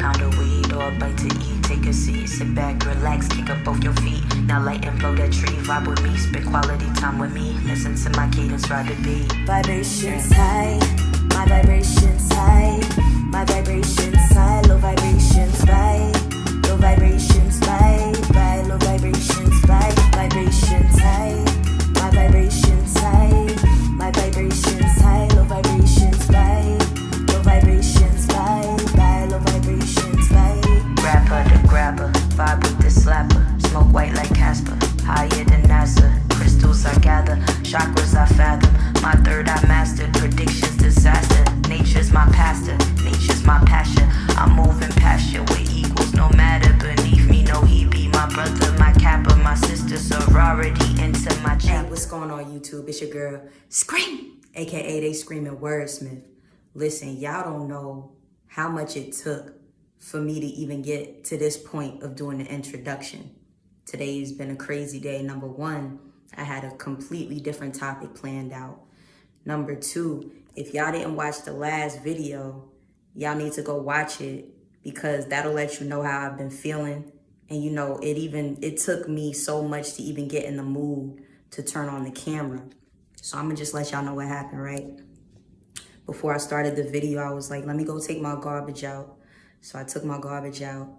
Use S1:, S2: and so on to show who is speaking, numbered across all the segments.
S1: pound of weed or a bite to eat. Take a seat, sit back, relax, kick up both your feet. Now light and blow that tree, vibe with me, spend quality time with me. Listen to my cadence, ride the beat.
S2: Vibrations high, my vibrations high, my vibrations high, low vibrations by, low vibrations by, low vibrations by, vibrations high, my vibrations high, my vibrations high, low vibrations by, low vibrations by, low vibrations by.
S1: Grab her to grab her, vibe with the slapper, smoke white like Casper, higher than NASA. Crystals I gather, chakras I fathom. My third I mastered, predictions disaster. Nature's my pastor, nature's my passion. I'm moving past you with equals, no matter beneath me. No, he be my brother, my kappa, my sister, sorority into my
S2: Hey,
S1: chapter.
S2: what's going on YouTube? It's your girl, Scream, aka TheyScreaming WordSmith. Listen, y'all don't know how much it took for me to even get to this point of doing the introduction. Today's been a crazy day. Number one, I had a completely different topic planned out. Number two, if y'all didn't watch the last video, y'all need to go watch it because that'll let you know how I've been feeling. And you know, it took me so much to even get in the mood to turn on the camera. So I'm gonna just let y'all know what happened, right? Before I started the video, I was like, let me go take my garbage out. So I took my garbage out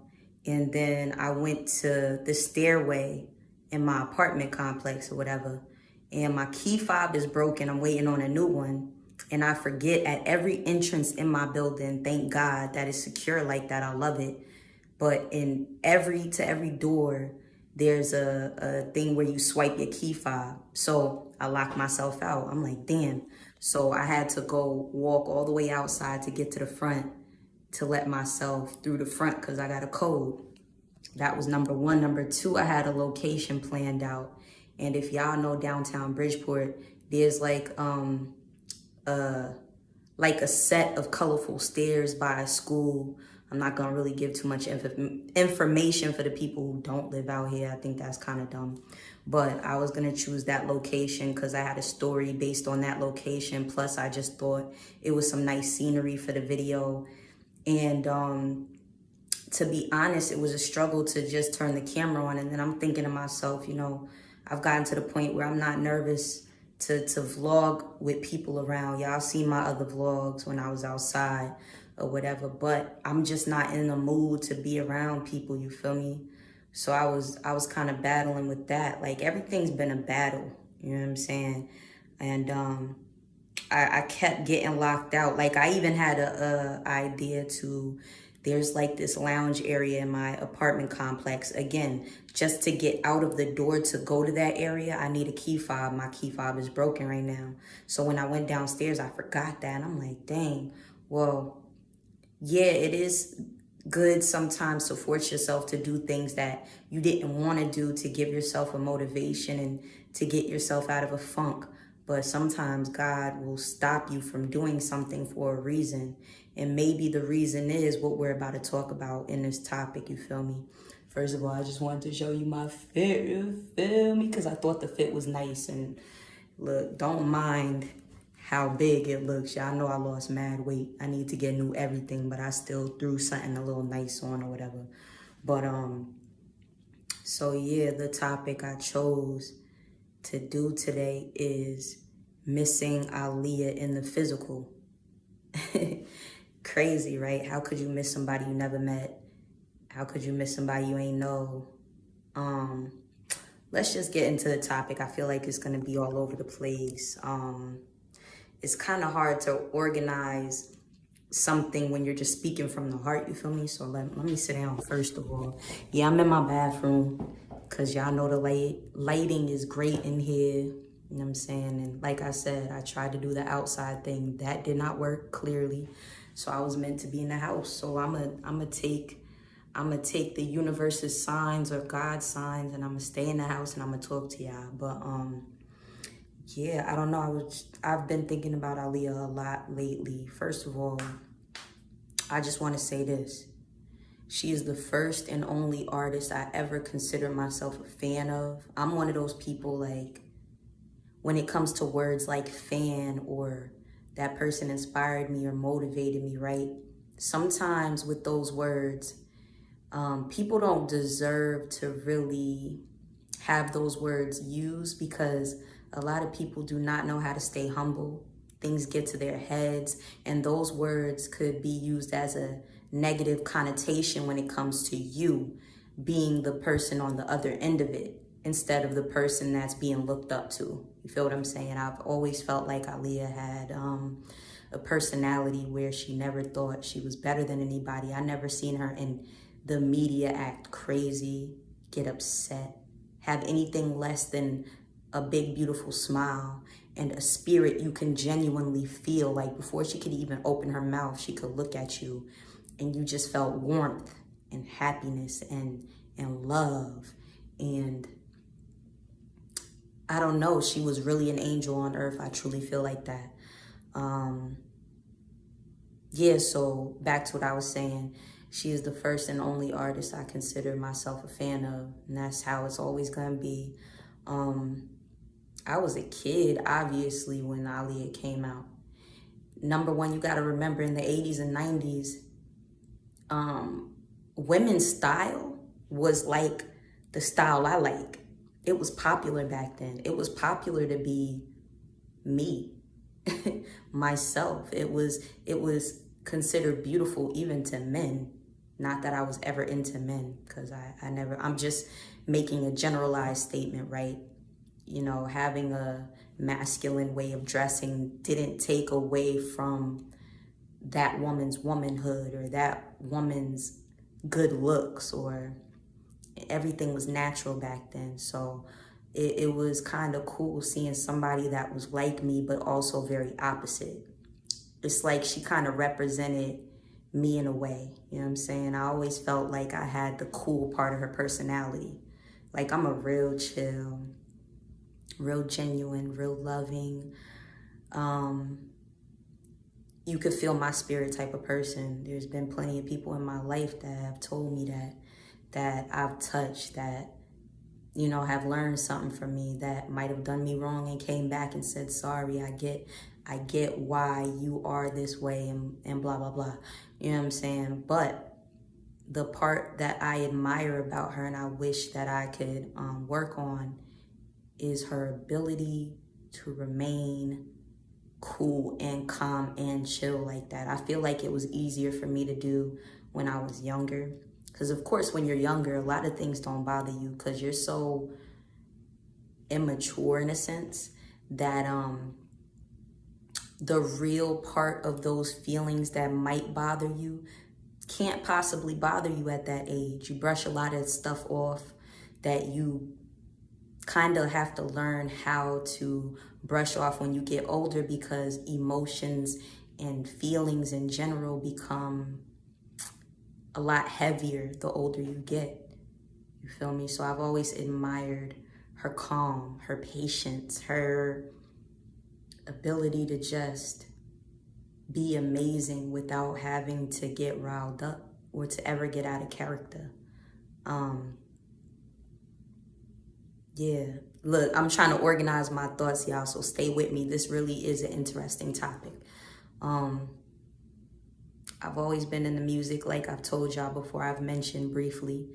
S2: and then I went to the stairway in my apartment complex or whatever. And my key fob is broken. I'm waiting on a new one. And I forget at every entrance in my building, thank God that it's secure like that. I love it. But to every door, there's a thing where you swipe your key fob. So I locked myself out. I'm like, damn. So I had to go walk all the way outside to get to the front to let myself through the front because I got a code. That was number one. Number two, I had a location planned out. And if y'all know downtown Bridgeport, there's like a set of colorful stairs by a school. I'm not gonna really give too much information for the people who don't live out here. I think that's kind of dumb. But I was gonna choose that location because I had a story based on that location. Plus, I just thought it was some nice scenery for the video. And to be honest, it was a struggle to just turn the camera on. And then I'm thinking to myself, you know, I've gotten to the point where I'm not nervous to vlog with people around. Y'all see my other vlogs when I was outside or whatever, but I'm just not in the mood to be around people, you feel me? So I was kind of battling with that. Like everything's been a battle, you know what I'm saying? And I kept getting locked out. Like I even had a idea to, there's like this lounge area in my apartment complex. Again, just to get out of the door to go to that area, I need a key fob. My key fob is broken right now. So when I went downstairs, I forgot that. And I'm like, dang, well, yeah, it is good sometimes to force yourself to do things that you didn't want to do to give yourself a motivation and to get yourself out of a funk. But sometimes God will stop you from doing something for a reason. And maybe the reason is what we're about to talk about in this topic, you feel me? First of all, I just wanted to show you my fit, you feel me? Because I thought the fit was nice. And look, don't mind how big it looks. Y'all know I lost mad weight. I need to get new everything, but I still threw something a little nice on or whatever. But, so yeah, the topic I chose to do today is missing Aaliyah in the physical. Crazy, right? How could you miss somebody you never met? How could you miss somebody you ain't know? Let's just get into the topic. I feel like it's gonna be all over the place. It's kind of hard to organize something when you're just speaking from the heart, you feel me? So let me sit down first of all. Yeah, I'm in my bathroom because y'all know the lighting is great in here. You know what I'm saying? And like I said, I tried to do the outside thing. That did not work, clearly. So I was meant to be in the house. So I'm gonna take the universe's signs or God's signs and I'm gonna stay in the house and I'm gonna talk to y'all. But yeah, I don't know. I've been thinking about Aaliyah a lot lately. First of all, I just want to say this. She is the first and only artist I ever considered myself a fan of. I'm one of those people, like, when it comes to words like fan or that person inspired me or motivated me, right? sometimes with those words, people don't deserve to really have those words used, because a lot of people do not know how to stay humble. Things get to their heads, and those words could be used as a negative connotation when it comes to you being the person on the other end of it, instead of the person that's being looked up to. You feel what I'm saying? I've always felt like Aaliyah had a personality where she never thought she was better than anybody. I never seen her in the media act crazy, get upset, have anything less than a big, beautiful smile and a spirit you can genuinely feel. Like, before she could even open her mouth, she could look at you and you just felt warmth and happiness and love. And I don't know, she was really an angel on earth. I truly feel like that. Yeah, so back to what I was saying. She is the first and only artist I consider myself a fan of, and that's how it's always gonna be. I was a kid, obviously, when Aaliyah came out. Number one, you gotta remember, in the 80s and 90s, women's style was like the style I like. It was popular back then. It was popular to be me, myself. It was considered beautiful even to men. Not that I was ever into men, because I'm just making a generalized statement, right? You know, having a masculine way of dressing didn't take away from that woman's womanhood or that woman's good looks, or everything was natural back then. So it was kind of cool seeing somebody that was like me, but also very opposite. It's like she kind of represented me in a way, you know what I'm saying? I always felt like I had the cool part of her personality. Like, I'm a real chill, real genuine, real loving. You could feel my spirit type of person. There's been plenty of people in my life that have told me that I've touched, that, you know, have learned something from me, that might have done me wrong and came back and said, sorry, I get why you are this way, and blah, blah, blah. You know what I'm saying? But the part that I admire about her and I wish that I could work on is her ability to remain cool and calm and chill like that. I feel like it was easier for me to do when I was younger. Because, of course, when you're younger, a lot of things don't bother you because you're so immature in a sense that the real part of those feelings that might bother you can't possibly bother you at that age. You brush a lot of stuff off that you kind of have to learn how to brush off when you get older, because emotions and feelings in general become a lot heavier the older you get. You feel me? So I've always admired her calm, her patience, her ability to just be amazing without having to get riled up or to ever get out of character. Yeah, look, I'm trying to organize my thoughts, y'all, so stay with me. This really is an interesting topic. I've always been in the music, like I've told y'all before, I've mentioned briefly.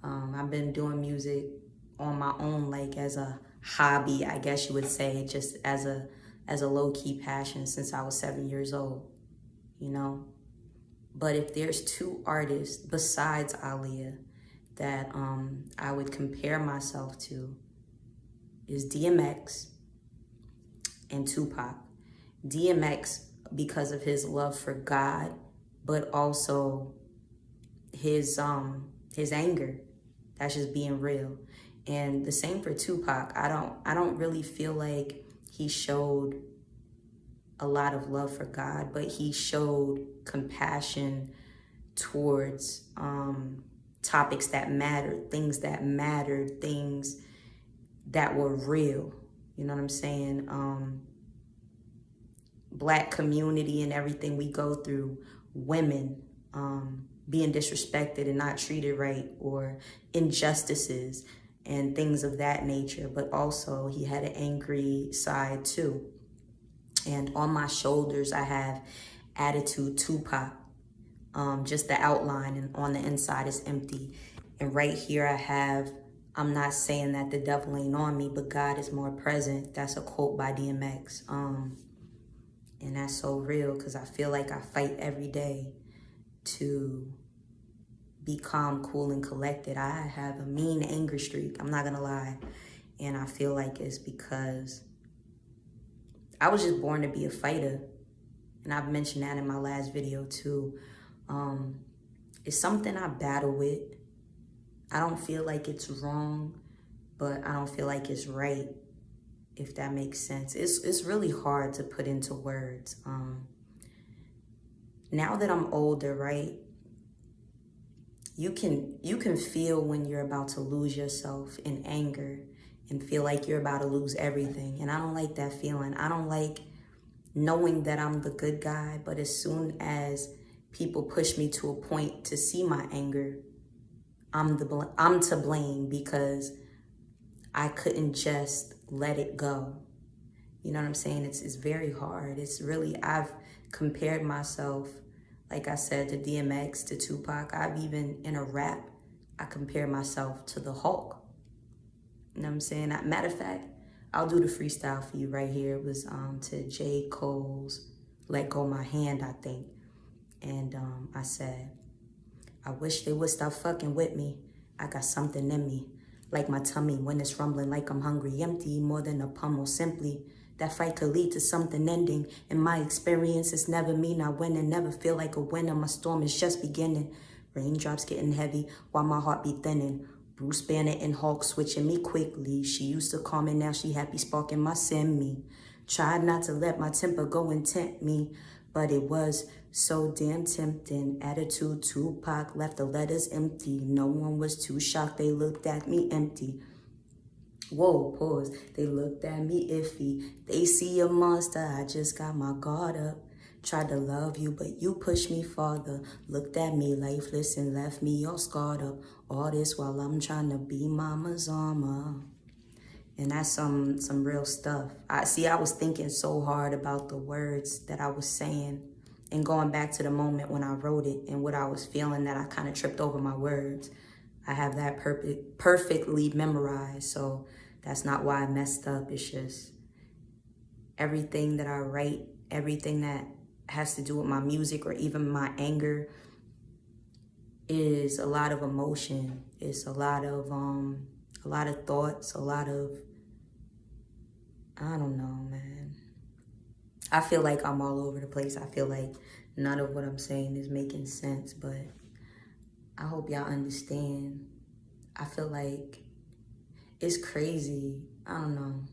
S2: I've been doing music on my own, like as a hobby, I guess you would say, just as a low-key passion since I was 7 years old, you know? But if there's two artists besides Aaliyah that I would compare myself to, is DMX and Tupac. DMX because of his love for God, but also his anger. That's just being real. And the same for Tupac. I don't really feel like he showed a lot of love for God, but he showed compassion towards topics that mattered, things that were real. You know what I'm saying? Black community and everything we go through, women being disrespected and not treated right, or injustices and things of that nature. But also he had an angry side too. And on my shoulders, I have Attitude Tupac. just the outline, and on the inside is empty. And right here I have, I'm not saying that the devil ain't on me, but God is more present. That's a quote by DMX. And that's so real, because I feel like I fight every day to be calm, cool, and collected. I have a mean anger streak, I'm not gonna lie. And I feel like it's because I was just born to be a fighter. And I've mentioned that in my last video too. It's something I battle with. I don't feel like it's wrong, but I don't feel like it's right, if that makes sense. It's really hard to put into words. Now that I'm older, right, you can feel when you're about to lose yourself in anger and feel like you're about to lose everything. And I don't like that feeling. I don't like knowing that I'm the good guy, but as soon as people push me to a point to see my anger, I'm to blame, because I couldn't just let it go. You know what I'm saying? It's very hard. It's really, I've compared myself, like I said, to DMX, to Tupac. I've even, in a rap, I compare myself to the Hulk. You know what I'm saying? Matter of fact, I'll do the freestyle for you right here. It was to J. Cole's Let Go My Hand, I think. And I said, I wish they would stop fucking with me. I got something in me, like my tummy when it's rumbling like I'm hungry, empty, more than a pummel, simply. That fight could lead to something ending. In my experience, it's never me not winning, never feel like a winner. My storm is just beginning. Raindrops getting heavy while my heart be thinning. Bruce Banner and Hulk switching me quickly. She used to call me, now she happy sparking my semi. Tried not to let my temper go and tempt me, but it was so damn tempting. Attitude Tupac left the letters empty. No one was too shocked, they looked at me empty. Whoa, pause. They looked at me iffy. They see a monster, I just got my guard up. Tried to love you, but you pushed me farther. Looked at me lifeless and left me all scarred up. All this while I'm trying to be mama's armor. And that's some real stuff. I was thinking so hard about the words that I was saying, and going back to the moment when I wrote it and what I was feeling, that I kind of tripped over my words. I have that perfectly memorized, so that's not why I messed up. It's just everything that I write, everything that has to do with my music or even my anger is a lot of emotion. It's a lot of thoughts, a lot of, I don't know, man. I feel like I'm all over the place. I feel like none of what I'm saying is making sense, but I hope y'all understand. I feel like it's crazy. I don't know.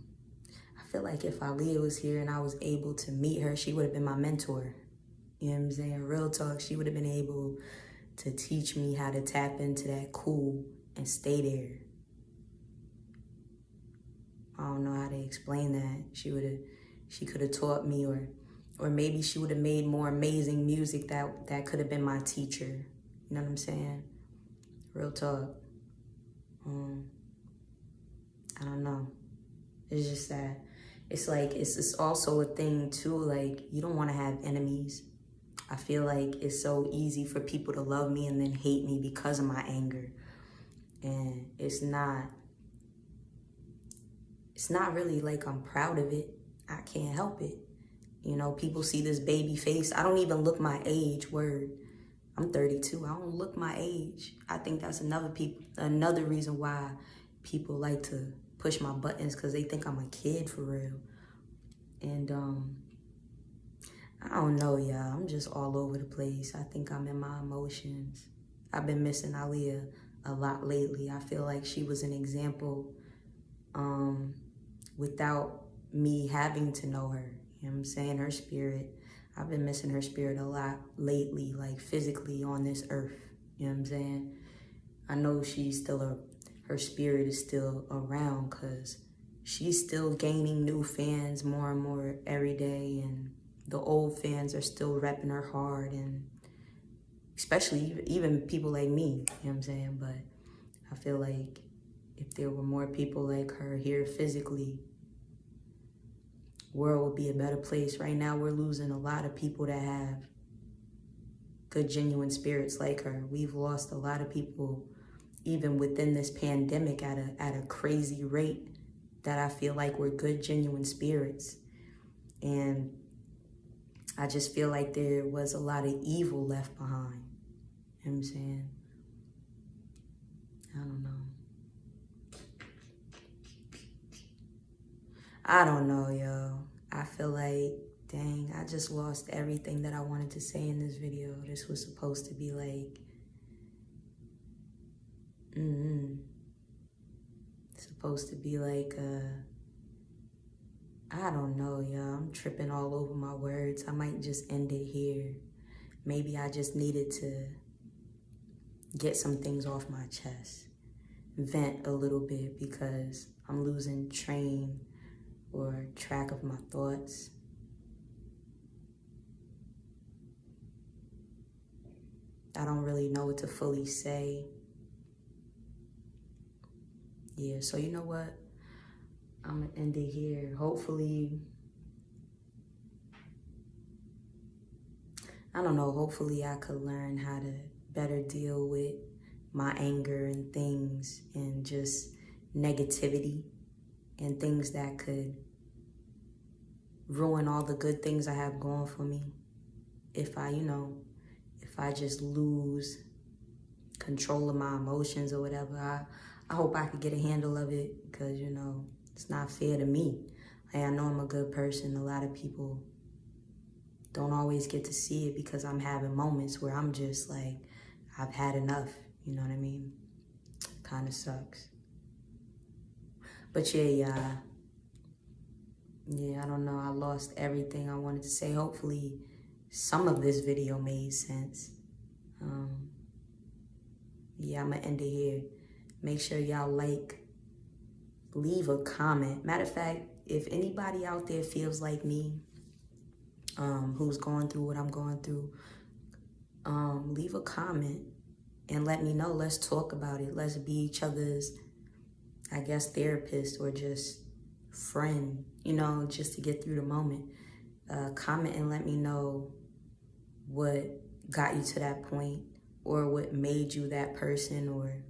S2: I feel like if Aaliyah was here and I was able to meet her, she would have been my mentor. You know what I'm saying? Real talk, she would have been able to teach me how to tap into that cool and stay there. I don't know how to explain that. She could have taught me, or maybe she would have made more amazing music that could have been my teacher. You know what I'm saying? Real talk. I don't know. It's just that it's like, it's also a thing too, like, you don't want to have enemies. I feel like it's so easy for people to love me and then hate me because of my anger. And it's not really like I'm proud of it. I can't help it. You know, people see this baby face. I don't even look my age, word. I'm 32, I don't look my age. I think that's another reason why people like to push my buttons, because they think I'm a kid for real. And I don't know, y'all. I'm just all over the place. I think I'm in my emotions. I've been missing Aaliyah a lot lately. I feel like she was an example without me having to know her. You know what I'm saying? Her spirit. I've been missing her spirit a lot lately, like physically on this earth. You know what I'm saying? I know her spirit is still around, because she's still gaining new fans more and more every day, and the old fans are still repping her hard, and especially even people like me, you know what I'm saying? But I feel like if there were more people like her here physically, world would be a better place. Right now, we're losing a lot of people that have good, genuine spirits like her. We've lost a lot of people, even within this pandemic, at a crazy rate, that I feel like were good, genuine spirits. And I just feel like there was a lot of evil left behind. You know what I'm saying? I don't know. I don't know, yo. I feel like, dang, I just lost everything that I wanted to say in this video. This was supposed to be like, supposed to be like, I don't know, y'all. I'm tripping all over my words. I might just end it here. Maybe I just needed to get some things off my chest. Vent a little bit because I'm losing train or track of my thoughts. I don't really know what to fully say. Yeah, so you know what? I'm gonna end it here. Hopefully, I don't know, hopefully I could learn how to better deal with my anger and things and just negativity and things that could ruin all the good things I have going for me. If I, if I just lose control of my emotions or whatever, I hope I could get a handle of it because, it's not fair to me. Like, I know I'm a good person. A lot of people don't always get to see it because I'm having moments where I'm just like, I've had enough. You know what I mean? Kind of sucks. But yeah, I don't know. I lost everything I wanted to say. Hopefully some of this video made sense. Yeah, I'm gonna end it here. Make sure y'all leave a comment. Matter of fact, if anybody out there feels like me, who's going through what I'm going through, leave a comment and let me know. Let's talk about it. Let's be each other's, I guess, therapist or just friend, just to get through the moment. Comment and let me know what got you to that point or what made you that person or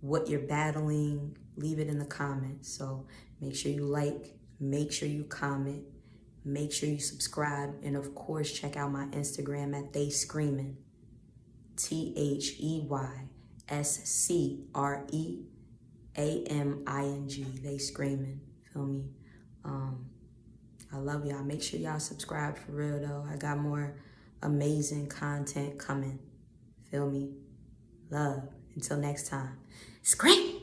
S2: what you're battling. Leave it in the comments. So make sure you like, make sure you comment, make sure you subscribe, and of course check out my Instagram at TheyScreaming. TheyScreaming. TheyScreaming. Feel me? I love y'all. Make sure y'all subscribe for real though. I got more amazing content coming. Feel me? Love. Until next time. Scream!